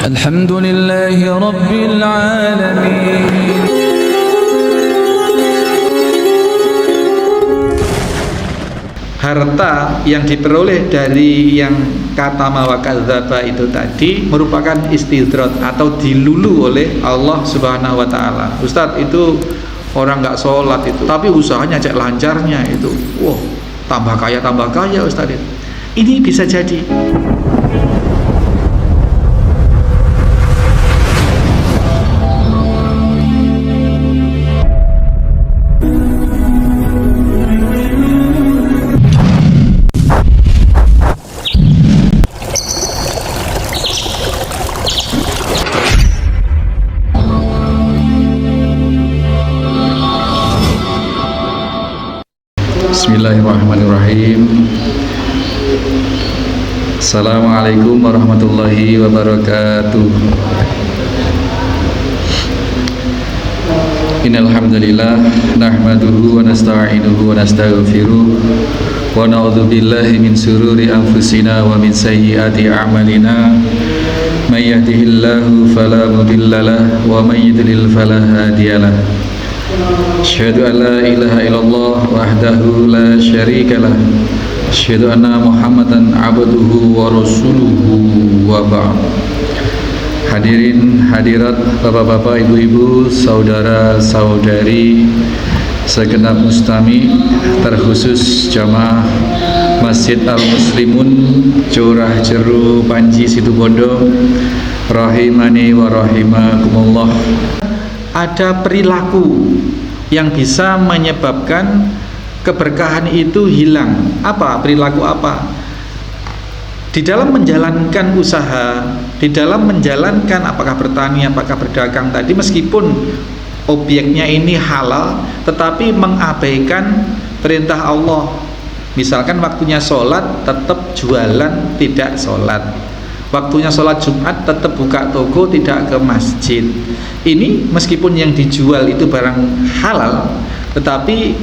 Alhamdulillahi Rabbil Alamin. Harta yang diperoleh dari yang kata wa kadzdzaba itu tadi merupakan istidrat atau dilulu oleh Allah Subhanahu wa taala. Ustadz, itu orang nggak sholat itu tapi usahanya cek lancarnya itu, wah, tambah kaya Ustadz. Ini bisa jadi. Bismillahirrahmanirrahim. Assalamualaikum warahmatullahi wabarakatuh. Innal hamdalillah nahmaduhu wa nasta'inuhu wa nastaghfiruh wa na'udzu billahi min shururi anfusina wa min sayyiati a'malina. May yahdihillahu fala mudhillalah wa may yudlil fala hadiyalah. Asyhadu an la ilaha illallah wahdahu la syarikalah. Asyhadu anna Muhammadan abduhu wa rasuluhu wa ba'd. Hadirin hadirat, bapak-bapak, ibu-ibu, saudara-saudari, segenap mustami, terkhusus jamaah Masjid Al-Muslimun Curah Jeru Panji Situbondo, rahimani wa rahimakumullah. Ada perilaku yang bisa menyebabkan keberkahan itu hilang. Apa? Perilaku apa? Di dalam menjalankan usaha, di dalam menjalankan apakah bertani, apakah berdagang tadi, meskipun objeknya ini halal, tetapi mengabaikan perintah Allah. Misalkan waktunya sholat, tetap jualan, tidak sholat. Waktunya sholat Jumat, tetap buka toko, tidak ke masjid. Ini meskipun yang dijual itu barang halal, tetapi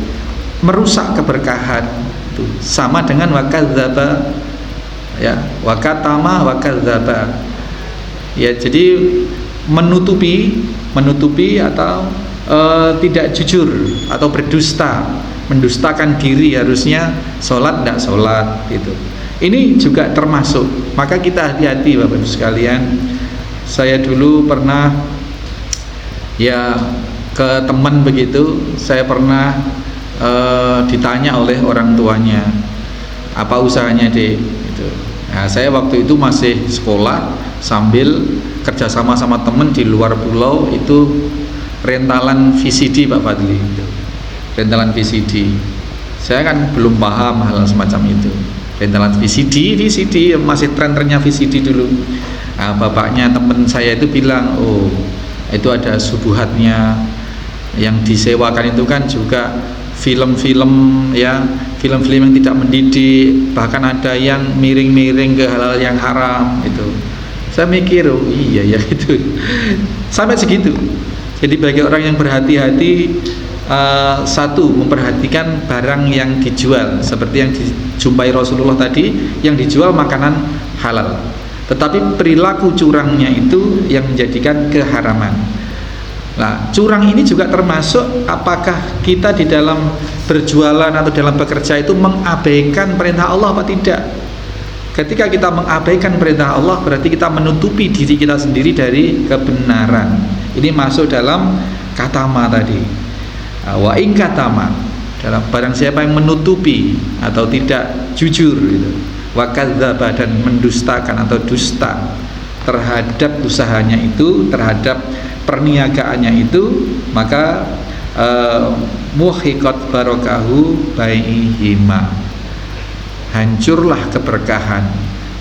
merusak keberkahan. Itu sama dengan wa kadzdzaba, ya, wa katama wa kadzdzaba. Ya, jadi menutupi atau tidak jujur atau berdusta, mendustakan diri, harusnya sholat tidak sholat gitu. Ini juga termasuk. Maka kita hati-hati Bapak Ibu sekalian. Saya dulu pernah ya ke teman begitu, saya pernah ditanya oleh orang tuanya, apa usahanya dek gitu. Nah, saya waktu itu masih sekolah sambil kerjasama sama teman di luar pulau, itu rentalan VCD Pak Fadli gitu. Rentalan VCD. Saya kan belum paham hal semacam itu. Rentalan VCD masih tren-trennya VCD dulu. Nah, bapaknya teman saya itu bilang, oh itu ada subuhatnya, yang disewakan itu kan juga film-film, ya, film-film yang tidak mendidik, bahkan ada yang miring-miring ke hal-hal yang haram itu. Saya mikir, oh iya ya gitu. Sampai segitu. Jadi bagi orang yang berhati-hati, satu, memperhatikan barang yang dijual, seperti yang dijumpai Rasulullah tadi, yang dijual makanan halal, tetapi perilaku curangnya itu yang menjadikan keharaman. Nah, curang ini juga termasuk apakah kita di dalam berjualan atau dalam bekerja itu mengabaikan perintah Allah apa tidak. Ketika kita mengabaikan perintah Allah, berarti kita menutupi diri kita sendiri dari kebenaran. Ini masuk dalam katama tadi. Wa in katama, dalam barang siapa yang menutupi atau tidak jujur gitu, wa kadzdzaba, dan mendustakan atau dusta terhadap usahanya itu, terhadap perniagaannya itu, maka muhiqat barakahu baihima, hancurlah keberkahan.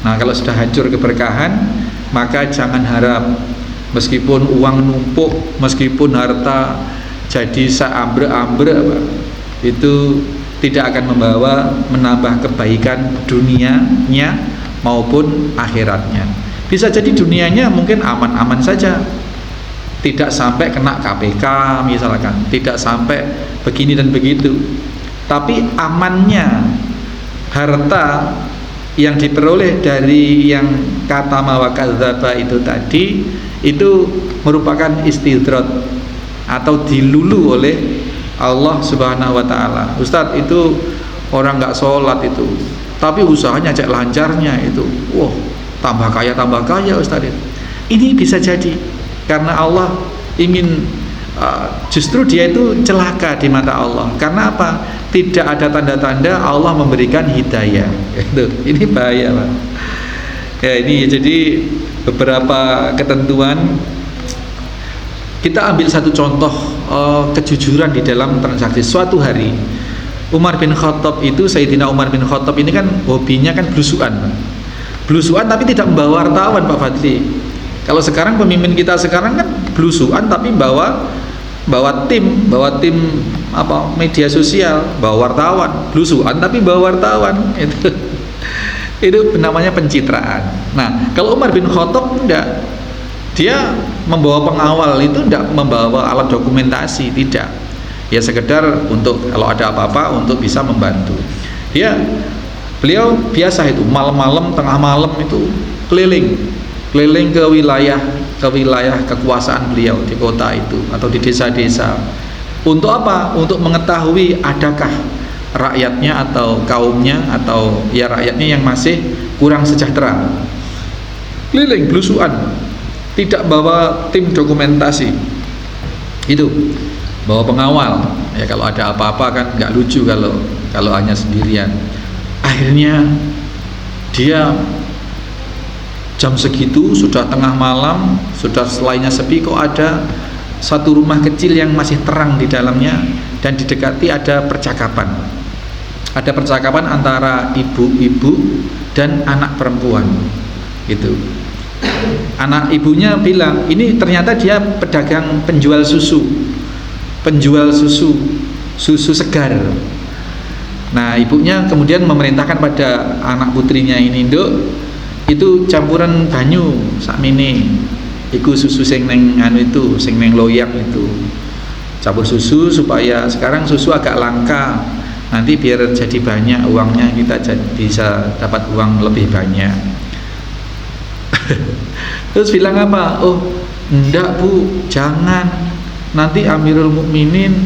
Nah, kalau sudah hancur keberkahan, maka jangan harap meskipun uang numpuk, meskipun harta jadi seambre-ambre, itu tidak akan menambah kebaikan dunianya maupun akhiratnya. Bisa jadi dunianya mungkin aman-aman saja, tidak sampai kena KPK misalkan, tidak sampai begini dan begitu, tapi amannya harta yang diperoleh dari yang katama wa kadzdzaba itu tadi itu merupakan istidrat atau dilulu oleh Allah Subhanahu wa taala. Ustadz, itu orang nggak sholat itu, tapi usahanya cek lancarnya itu, wah tambah kaya Ustadz. Ini bisa jadi karena Allah ingin justru dia itu celaka di mata Allah. Karena apa? Tidak ada tanda-tanda Allah memberikan hidayah. Ini bahaya, Pak. Ya, ini jadi beberapa ketentuan. Kita ambil satu contoh kejujuran di dalam transaksi. Suatu hari Umar bin Khattab itu, Sayyidina Umar bin Khattab ini kan hobinya kan belusuan tapi tidak membawa wartawan, Pak Fadli. Kalau sekarang pemimpin kita sekarang kan belusuan tapi bawa tim apa media sosial, bawa wartawan, belusuan tapi bawa wartawan. Itu namanya pencitraan. Nah, kalau Umar bin Khattab enggak, dia membawa pengawal, itu enggak membawa alat dokumentasi, tidak. Ya sekedar untuk kalau ada apa-apa untuk bisa membantu. Beliau biasa itu malam-malam, tengah malam itu keliling ke wilayah kekuasaan beliau di kota itu atau di desa-desa. Untuk apa? Untuk mengetahui adakah rakyatnya atau kaumnya atau ya rakyatnya yang masih kurang sejahtera. Keliling belusuan, tidak bawa tim dokumentasi. Itu bawa pengawal. Ya kalau ada apa-apa kan nggak lucu kalau hanya sendirian. Akhirnya dia jam segitu sudah tengah malam, sudah selainnya sepi, kok ada satu rumah kecil yang masih terang di dalamnya dan didekati ada percakapan. Ada percakapan antara ibu-ibu dan anak perempuan. Gitu. Anak ibunya bilang, ini ternyata dia pedagang penjual susu segar. Nah, ibunya kemudian memerintahkan pada anak putrinya ini, "Nduk, itu campuran banyu sakmene. Iku susu sing neng itu, sing neng loyak itu. Campur susu supaya sekarang susu agak langka. Nanti biar jadi banyak uangnya, kita bisa dapat uang lebih banyak." Terus bilang apa? "Oh, enggak Bu, jangan. Nanti Amirul Mukminin,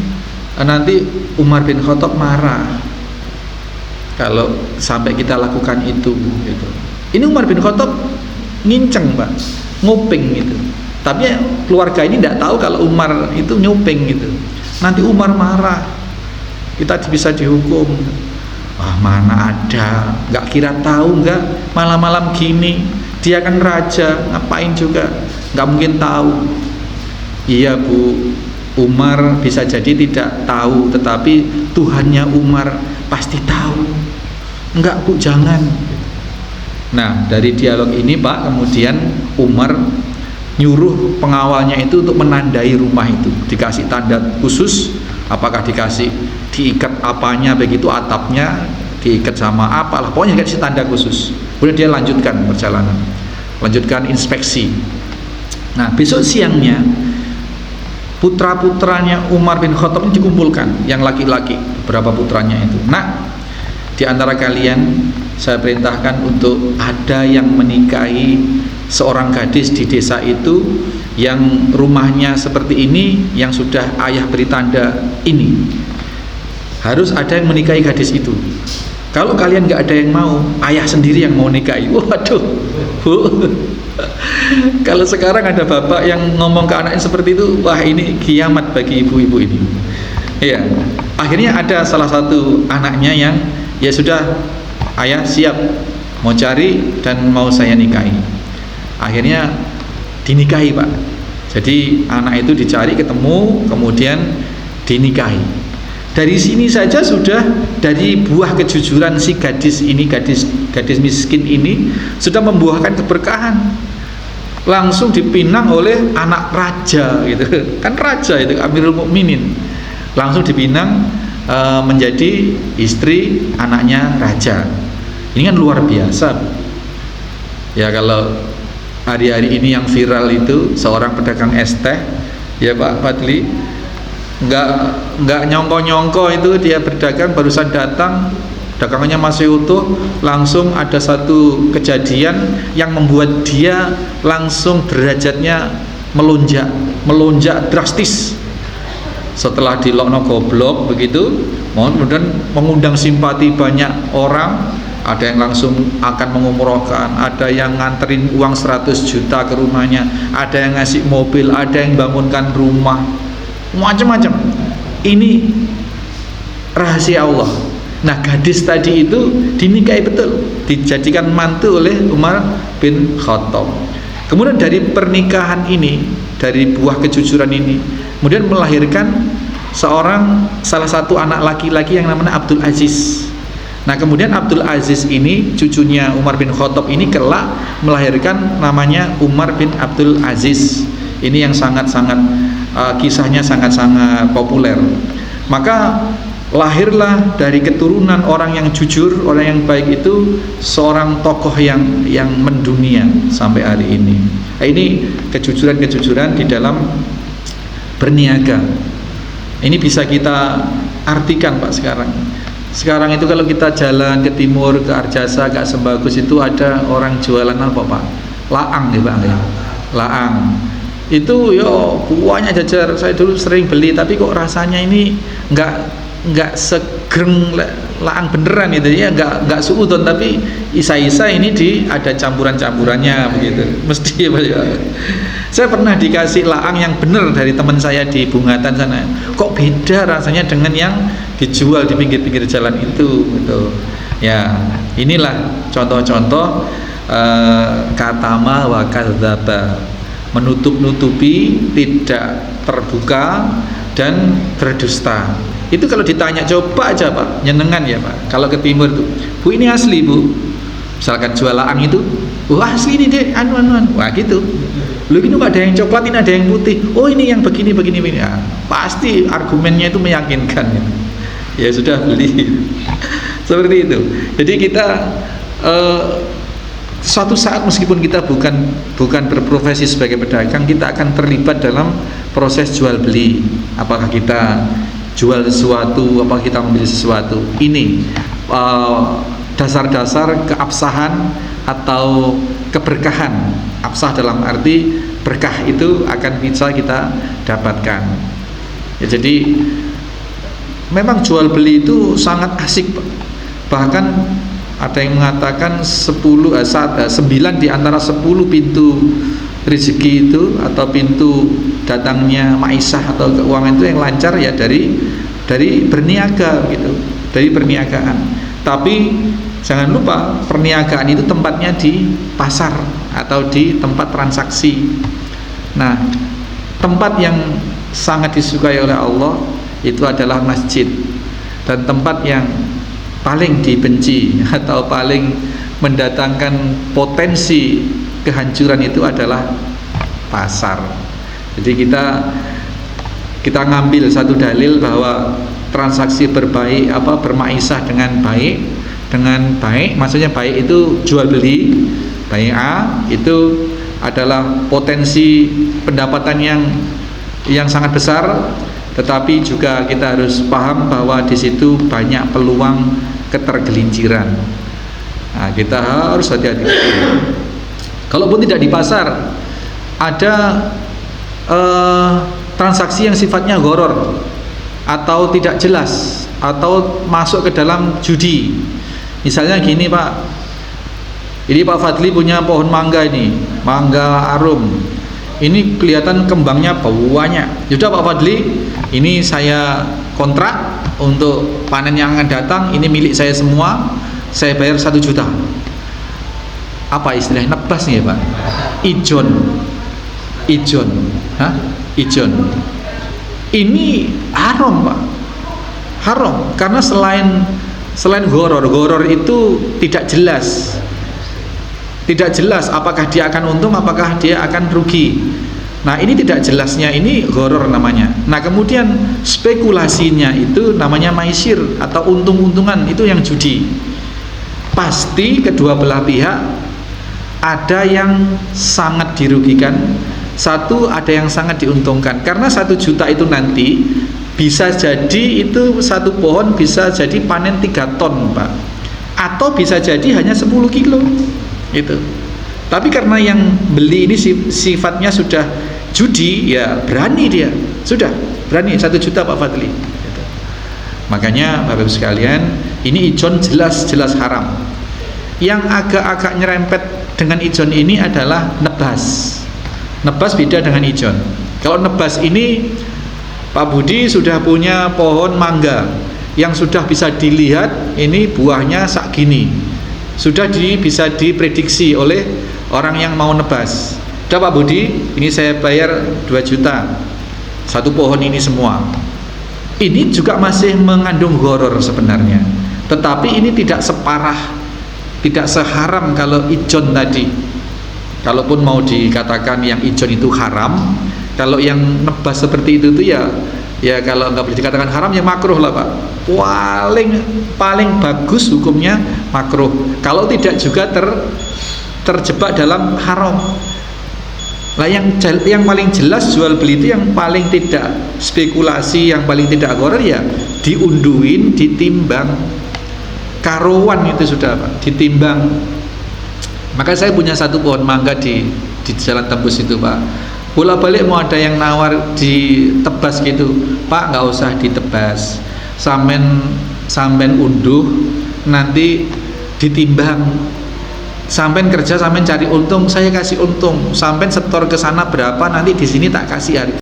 nanti Umar bin Khattab marah kalau sampai kita lakukan itu." Gitu. Ini Umar bin Khattab nginceng, Pak, nguping gitu. Tapi keluarga ini tidak tahu kalau Umar itu nyuping gitu. Nanti Umar marah, kita bisa dihukum. Wah, mana ada, nggak kira tahu nggak malam-malam gini, dia kan raja, ngapain juga, nggak mungkin tahu. Iya Bu, Umar bisa jadi tidak tahu, tetapi Tuhannya Umar pasti tahu. Enggak Bu, jangan. Nah, dari dialog ini Pak, kemudian Umar nyuruh pengawalnya itu untuk menandai rumah itu, dikasih tanda khusus, apakah dikasih diikat apanya begitu, atapnya diikat sama apalah, pokoknya dikasih tanda khusus. Kemudian dia lanjutkan perjalanan, lanjutkan inspeksi. Nah, besok siangnya putra-putranya Umar bin Khattab ini dikumpulkan, yang laki-laki, berapa putranya itu. Nah, di antara kalian saya perintahkan untuk ada yang menikahi seorang gadis di desa itu yang rumahnya seperti ini, yang sudah ayah beri tanda ini. Harus ada yang menikahi gadis itu. Kalau kalian nggak ada yang mau, ayah sendiri yang mau nikahi. Waduh, Bu. Kalau sekarang ada bapak yang ngomong ke anaknya seperti itu, wah ini kiamat bagi ibu-ibu ini. Iya. Akhirnya ada salah satu anaknya yang ya sudah, ayah siap mau cari dan mau saya nikahi. Akhirnya dinikahi Pak. Jadi anak itu dicari, ketemu, kemudian dinikahi. Dari sini saja sudah, dari buah kejujuran si gadis ini, gadis miskin ini sudah membuahkan keberkahan. Langsung dipinang oleh anak raja gitu. Kan raja itu Amirul Mukminin. Langsung dipinang menjadi istri anaknya raja. Ini kan luar biasa. Ya, kalau hari-hari ini yang viral itu seorang pedagang es teh, ya Pak Fadli, nggak nyongko-nyongko itu dia berdagang, barusan datang dagangannya masih utuh, langsung ada satu kejadian yang membuat dia langsung derajatnya melonjak drastis. Setelah dilokno goblok begitu, kemudian mengundang simpati banyak orang, ada yang langsung akan mengumrohkan, ada yang nganterin uang 100 juta ke rumahnya, ada yang ngasih mobil, ada yang bangunkan rumah, macam-macam. Ini rahasia Allah. Nah, gadis tadi itu dinikahi betul, dijadikan mantu oleh Umar bin Khattab. Kemudian dari pernikahan ini, dari buah kejujuran ini, kemudian melahirkan salah satu anak laki-laki yang namanya Abdul Aziz. Nah, kemudian Abdul Aziz ini, cucunya Umar bin Khattab ini kelak melahirkan namanya Umar bin Abdul Aziz. Ini yang sangat-sangat kisahnya sangat-sangat populer. Maka lahirlah dari keturunan orang yang jujur, orang yang baik itu seorang tokoh yang mendunia sampai hari ini. Nah, ini kejujuran di dalam berniaga. Ini bisa kita artikan Pak sekarang. Sekarang itu kalau kita jalan ke timur, ke Arjasa, ke Sembagus itu ada orang jualan apa Pak? Laang ya Pak ya. Laang. Itu yo buahnya jajar. Saya dulu sering beli, tapi kok rasanya ini enggak segreng laang beneran gitu ya, enggak suudon, tapi isa-isa ini ada campuran-campurannya begitu. Mesti ya. Saya pernah dikasih laang yang bener dari teman saya di Bungatan sana. Kok beda rasanya dengan yang dijual di pinggir-pinggir jalan itu gitu. Ya, inilah contoh-contoh katama wa kadzdzaba, menutup-nutupi, tidak terbuka dan berdusta. Itu kalau ditanya, coba aja Pak, nyenengan ya Pak, kalau ke timur tuh, Bu ini asli Bu, misalkan jual laang itu, wah asli ini deh, anu, wah gitu. Lu ini ada yang coklat, ini ada yang putih, oh ini yang begini ya, pasti argumennya itu meyakinkan ya. Ya sudah beli. Seperti itu. Jadi kita suatu saat meskipun kita bukan berprofesi sebagai pedagang, kita akan terlibat dalam proses jual beli. Apakah kita jual sesuatu, apakah kita membeli sesuatu. Ini dasar-dasar keabsahan atau keberkahan. Absah dalam arti berkah itu akan bisa kita dapatkan. Ya, jadi memang jual beli itu sangat asik, bahkan ada yang mengatakan 9 di antara 10 pintu rezeki itu atau pintu datangnya maisah atau keuangan itu yang lancar ya dari berniaga gitu, dari perniagaan. Tapi jangan lupa perniagaan itu tempatnya di pasar atau di tempat transaksi. Nah, tempat yang sangat disukai oleh Allah itu adalah masjid, dan tempat yang paling dibenci atau paling mendatangkan potensi kehancuran itu adalah pasar. Jadi kita ngambil satu dalil bahwa transaksi bermaisah dengan baik, maksudnya baik itu jual beli, baik A itu adalah potensi pendapatan yang sangat besar. Tetapi juga kita harus paham bahwa di situ banyak peluang ketergelinciran. Nah, kita harus hati-hati. Kalaupun tidak di pasar, ada transaksi yang sifatnya gharar atau tidak jelas atau masuk ke dalam judi. Misalnya gini Pak, ini Pak Fadli punya pohon mangga ini, mangga arum. Ini kelihatan kembangnya banyak. Sudah Pak Fadli, ini saya kontrak untuk panen yang akan datang, ini milik saya semua, saya bayar 1 juta. Apa istilahnya? Nebas nih ya Pak? Ijon. Ijon. Ini haram Pak. Haram karena selain gharar itu tidak jelas. Tidak jelas apakah dia akan untung, apakah dia akan rugi. Nah, ini tidak jelasnya, ini gharar namanya. Nah, kemudian spekulasinya itu namanya maisir atau untung-untungan, itu yang judi. Pasti kedua belah pihak ada yang sangat dirugikan, ada yang sangat diuntungkan. Karena 1 juta itu nanti Bisa jadi itu satu pohon bisa jadi panen 3 ton Pak, atau bisa jadi hanya 10 kilo itu. Tapi karena yang beli ini sifatnya sudah judi, ya berani dia, sudah berani 1 juta Pak Fadli gitu. Makanya Bapak Ibu sekalian, ini ijon jelas-jelas haram. Yang agak-agak nyerempet dengan ijon ini adalah nebas. Nebas beda dengan ijon. Kalau nebas ini Pak Budi sudah punya pohon mangga yang sudah bisa dilihat ini buahnya sak gini, sudah bisa diprediksi oleh orang yang mau nebas. Udah Pak Budi, ini saya bayar 2 juta 1 pohon ini semua. Ini juga masih mengandung horor sebenarnya, tetapi ini tidak separah, tidak seharam kalau ijon tadi. Kalaupun mau dikatakan yang ijon itu haram, kalau yang nebas seperti itu tuh ya kalau nggak boleh dikatakan haram ya makruh lah Pak. Paling bagus hukumnya makruh. Kalau tidak juga terjebak dalam haram. Lah yang paling jelas jual beli itu yang paling tidak spekulasi, yang paling tidak gharar ya diunduin, ditimbang. Karuan itu sudah Pak, ditimbang. Maka saya punya 1 pohon mangga di Jalan Tembus itu Pak. Bola-balik mau ada yang nawar ditebas gitu, Pak nggak usah ditebas, sampen unduh nanti ditimbang, sampen kerja, sampen cari untung, saya kasih untung, sampen setor ke sana berapa, nanti di sini tak kasih harga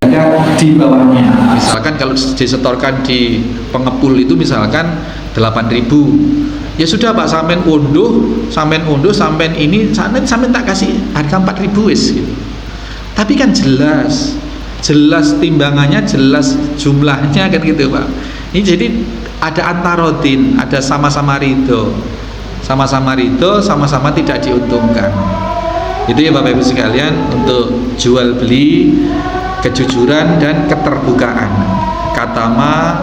di bawahnya. Misalkan kalau disetorkan di pengepul itu misalkan 8.000, ya sudah Pak, sampen unduh, sampen ini, sampen tak kasih harga 4.000 wis gitu. Tapi kan jelas timbangannya, jelas jumlahnya kan gitu Pak. Ini jadi ada antarodin, ada sama-sama ridho, sama-sama tidak diuntungkan. Itu ya Bapak Ibu sekalian, untuk jual beli, kejujuran dan keterbukaan. Katama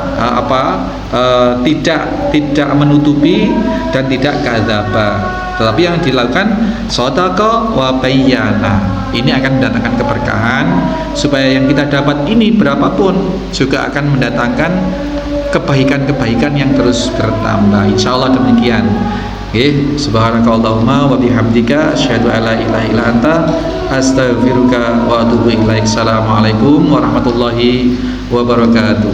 tidak menutupi dan tidak kadzaba. Tetapi yang dilakukan shadaqah wa bayyana. Ini akan mendatangkan keberkahan, supaya yang kita dapat ini berapapun juga akan mendatangkan kebaikan-kebaikan yang terus bertambah. Insyaallah demikian. Subhanakallahumma wa bihamdika asyhadu an la ilaha illa anta astaghfiruka wa atubu ilaik. Assalamualaikum warahmatullahi wabarakatuh.